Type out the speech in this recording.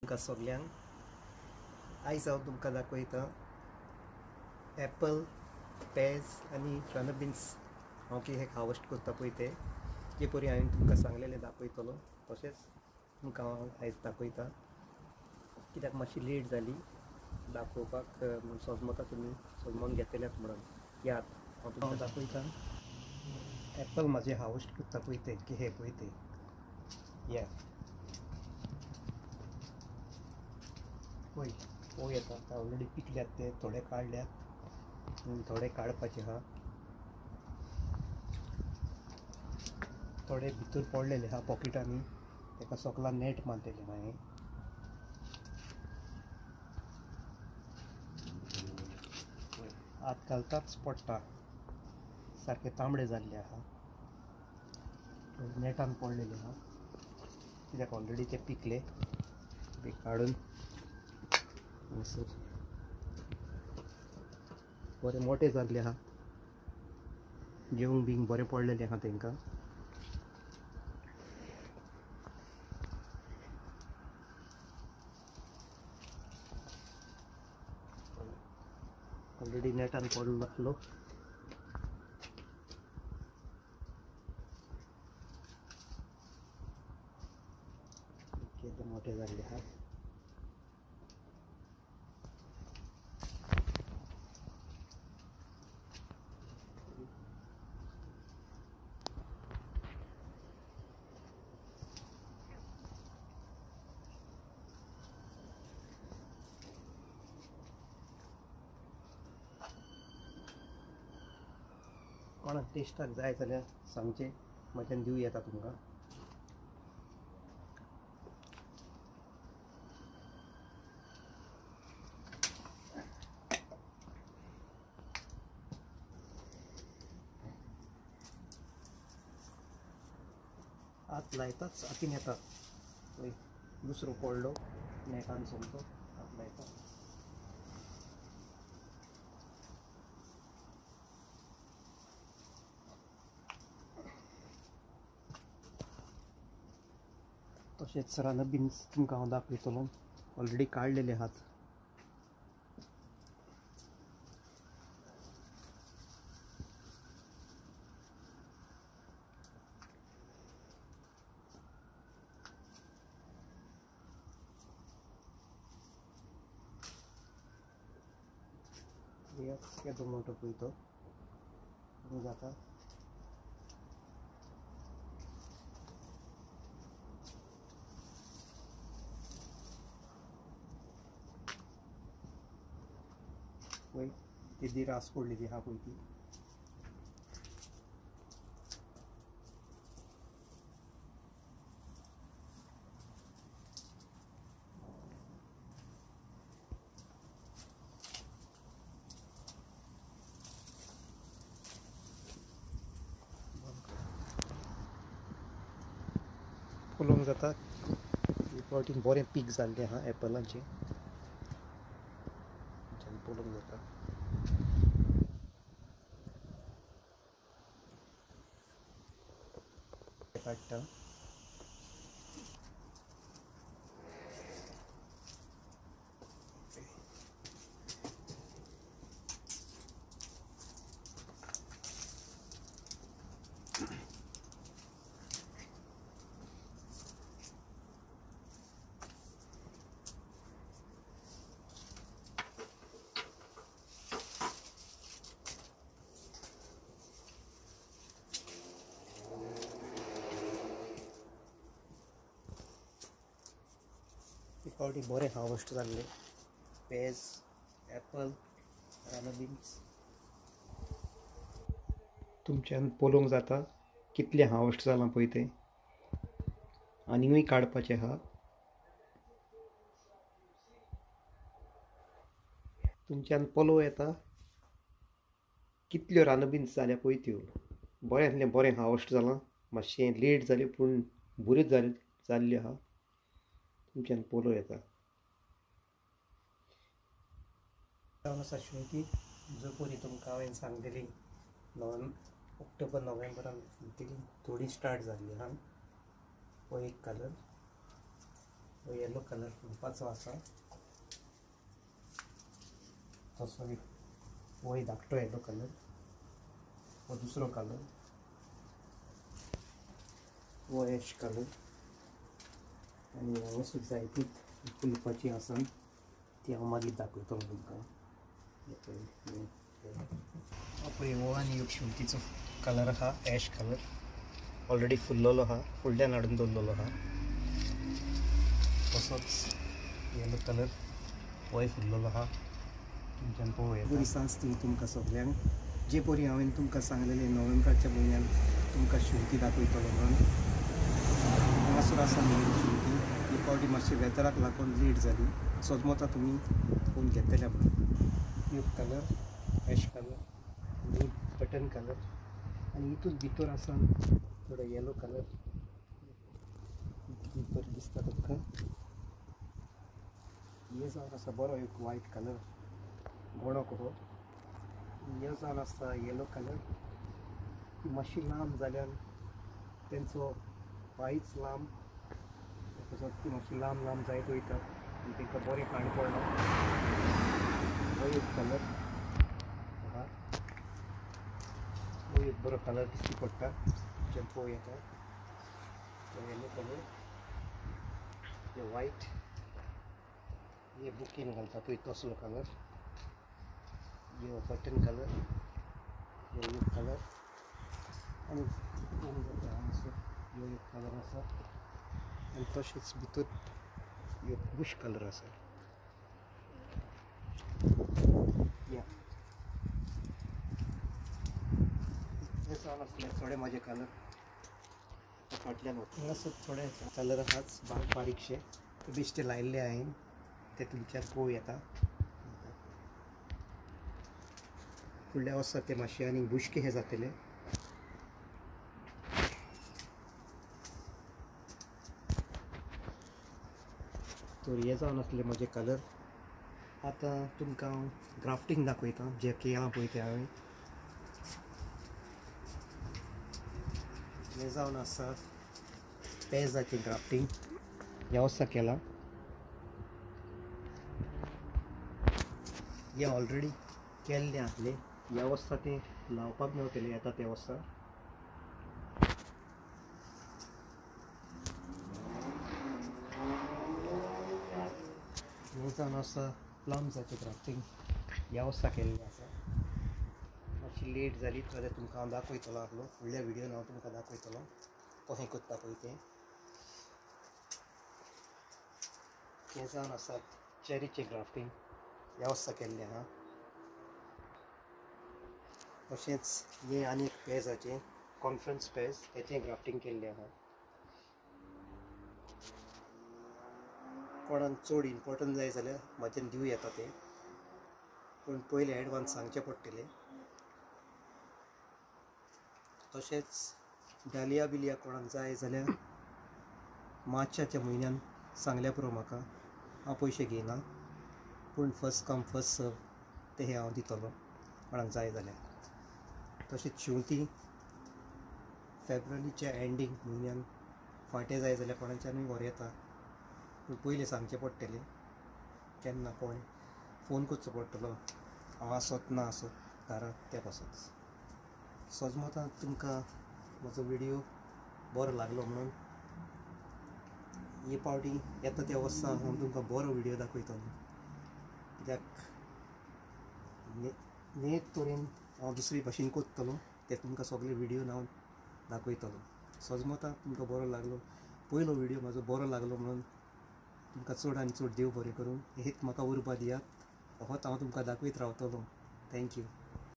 तुमकां सगल्यांक आयज हांव तुमकां दाखयता एप्पल, पेज आनी रनबीन्स हांव कितें हार्वेस्ट करता पळय ते परी हांवें तुमकां सांगलेलें दाखयतलो. तशेंच तुमकां हांव आयज दाखयता कित्याक मातशी लेट जाली दाखोवपाक. सजमता तुमी सजमोन घेतल्यात म्हणून याद हांव तुमकां दाखयता. एप्पल म्हाजे हार्वेस्ट करता पळय ते कितें पळय ते या पळय पळय येता ऑलरेडी पिकल्यात ते थोडे काडल्यात आनी थोडे काडपाचे आहा. थोडे भितर पडलेले आहा पॉकेटांनी ताका सकला नेट मारलेले हांवें. हात घालताच पडटा सारके तांबडे जाल्ले आहा नेटान पडलेले आहा कित्याक ऑलरेडी ते पिकले ते काडून बरे मोठे जाल्ले आहा जेवंक बींक बरें पडलेले आहा तांकां. ऑलरेडी नेटान पडलो आसलो केले मोठे जाल्ले आहा. कोणाक टेस्टाक जाय जाल्यार सांगचें म्हज्यान दिवं येता तुमकां. हात लायताच हातीन येता पळय दुसरो पडलो नेटान सोमतो हात लायता. तशेंच रनबीन्स तुमकां हांव दाखयतलो ऑलरेडी काडलेले आहात. येदो मोठो पळय तो जाता पळय तेदी रास पडलेली आहा पळय ती. पळोवंक जाता फावटीन बरें पीक जाल्लें आहा एप्पलांचें पळोवंक जाता. काडटा फावटी बरें हार्वेस्ट जाल्ले पेज एप्पल रनबीन्स तुमच्यान पळोवंक जाता कितलें हार्वेस्ट जालां पळय तें आनीकूय काडपाचें आहा. तुमच्यान पळोवं येता कितल्यो रनबीन्स जाल्या पळय त्यो बऱ्यांतलें बरें हार्वेस्ट जालां. मातशें लेट जालें पूण बऱ्योच जाल्ल्यो आहा तुमच्यान पळोवं येता. आसा श्रुती जो परी तुमकां हांवें सांगलेली ऑक्टोबर नोव्हेंबरान थोडी स्टार्ट जाल्ली आहा. हो एक कलर हो येलो कलर फुलपाचो आसा तसो वय धाकटो येलो कलर हो दुसरो कलर वो एश कलर आनी हांगासर जायतीच फुलपाची आसा ती हांव मागीर दाखयतलो तुमकां पळय हो आनी एक शेवतीचो कलर आहा एश कलर ऑलरेडी फुल्लोलो आहा फुडल्यान हाडून दवरलेलो आहा तसोच येलो कलर होय फुल्लोलो आहा तुमच्यान पळोवया बरी सांज ती तुमकां सगल्यांक जे परी हांवें तुमकां सांगलेलें नोव्हेंबराच्या म्हयन्यान तुमकां शेवती दाखयतलो म्हणून हांगासर आसा न्ही शेवती ही पावटी मातशी वेदराक लागून लेट जाली सोजमोता तुमी फोन घेतल्या म्हणून एक कलर एश कलर आनी बटन कलर आनी हितून भितर आसा थोडो येलो कलर भितर दिसता तुमकां हे जावन आसा बरो एक व्हायट कलर गोडो कहो हे जावन आसता येलो कलर ती मातशी लांब जाल्यार तेंचो पायच लांब तसोच ती मातशी लांब लांब जायत वयता आनी तांकां बरें खाण पडना हो एक कलर आहा हो एक बरो कलर दिश्टी पडटा तुमच्यान पळोवं येता येलो कलर हे व्हायट हे बुकीन घालता पळय तसलो कलर यो बटन कलर यो एक कलर आनी यो एक कलर आसा आनी तशेंच भितर यो बुश कलर आसा या हे जावन आसले थोडे म्हाजे कलर फाटल्यान हांगासर थोडे कलर आहाच बारीकशे ते बेश्टे लायिल्ले हांवें ते तुमच्यान पळोवं येता फुडल्या वर्सा ते मातशे आनी बुश्के हे जातले तर हे जावन आसले म्हजे कलर आतां तुमकां हांव ग्राफ्टींग दाखयता जे केलां पळय तें हांवें हे जावन आसा पेजाचें ग्राफ्टींग ह्या वर्सा केलां हे ऑलरेडी केल्ले आसले ह्या वर्सा ते लावपाक मेळटले येता त्या वर्सा हे जावन आसा प्लम्साचें ग्राफ्टींग ह्या वर्सा केल्लें आसा मातशी लेट जाली जाल्यार तुमकां हांव दाखयतलो आसलो फुडल्या व्हिडियोन हांव तुमकां दाखयतलो कशें करता पळय तें हे जावन आसा चेरीचें ग्राफ्टींग ह्या वर्सा केल्लें आहा तशेंच हे आनी एक पेजाचें कॉन्फरन्स पेज हेचें ग्राफ्टींग केल्लें आहा कोणाक चड इम्पोर्टंट जाय जाल्यार म्हाज्यान दिवं येता तें पूण पयलें एडवान्स सांगचें पडटलें तशेंच डालिया बिलिया कोणाक जाय जाल्यार मार्चाच्या म्हयन्यान सांगल्या पुरो म्हाका हांव पयशे घेयना पूण फर्स्ट कम फर्स्ट सर्व ते हे हांव दितलो कोणाक जाय जाल्यार तशेंच शेवतीं फेब्रुवारीच्या एंडींग म्हयन्यान फाटें जाय जाल्यार कोणाच्यानूय व्हर येता पूण पयलें सांगचें पडटलें केन्ना कोण फोन करचो पडटलो हांव आसत ना आसत घरांत त्या पासून सोजमोता तुमकां म्हजो व्हिडियो बरो लागलो म्हणून हे पावटी येता त्या वर्सा हांव तुमकां बरो व्हिडियो दाखयतलो कित्याक नेट तरेन हांव दुसरे भाशेन कोत्तलो ते तुमकां सगळे व्हिडियोन हांव दाखयतलो सोजमोता तुमकां बरो लागलो पयलो व्हिडियो म्हाजो बरो लागलो म्हणून तुमकां चड आनी चड देव बरें करूं हेत म्हाका उर्बा दियात होच हांव तुमकां दाखयत रावतलो थँक्यू